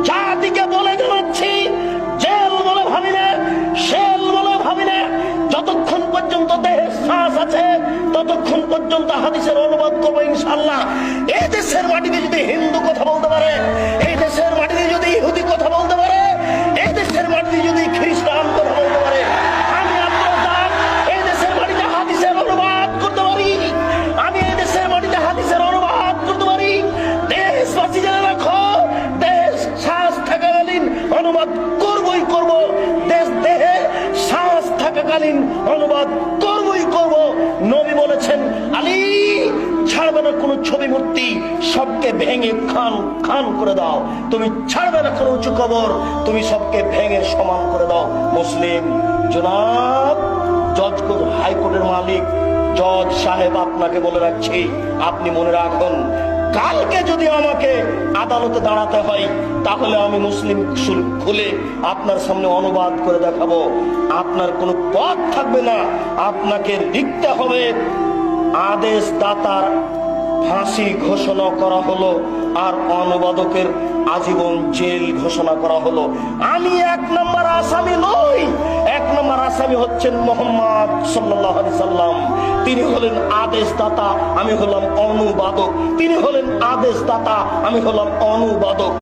জাতিকে বলে জানাচ্ছি, জেল বলে ভাবি না, শেল বলে ভাবি না, যতক্ষণ পর্যন্ত দেহে শ্বাস আছে ততক্ষণ পর্যন্ত হাদিসের অনুবাদ করবো ইনশাআল্লাহ। এই দেশের মাটিতে যদি হিন্দু কথা বলতে পারে, এই দেশের মাটিতে যদি ইহুদি কথা বলতে পারে, এই দেশের মাটিতে যদি খ্রিস্টান কথা বলতে পারে, আমি আপনার এই দেশের মাটিতে হাদিসের অনুবাদ করতে পারি, আমি এই দেশের মাটিতে হাদিসের অনুবাদ করতে পারি। দেশবাসী জেনে রাখো, দেশ শ্বাস থাকাকালীন অনুবাদ করবই করব, দেশ দেহে শ্বাস থাকাকালীন অনুবাদ করবই করব। নবী বলেছেন, আলী ছাড়বে না কোনো ছবি মূর্তি, সবকে ভেঙে খান খান করে দাও। তুমি ছাড়বে না কোনো উঁচু কবর, তুমি সবকে ভেঙে সমান করে দাও। মুসলিম জনাব জজ হাইকোর্টের মালিক জজ সাহেব আপনাকে বলে রাখছি, আপনি মনে রাখুন, কালকে যদি আমাকে আদালতে দাঁড়াতে হয় তাহলে আমি মুসলিম খুলে আপনার সামনে অনুবাদ করে দেখাবো। আপনার কোনো পথ থাকবে না, আপনাকে লিখতে হবে আদেশ দাতার ফাঁসি ঘোষণা করা হলো আর অনুবাদকের আজীবন জেল ঘোষণা করা হলো। আমি 1 নম্বর আসামি নই, 1 নম্বর আসামি হচ্ছেন মুহাম্মদ সাল্লাল্লাহু আলাইহি সাল্লাম। তিনি হলেন আদেশদাতা, আমি হলাম অনুবাদক। তিনি হলেন আদেশদাতা, আমি হলাম অনুবাদক।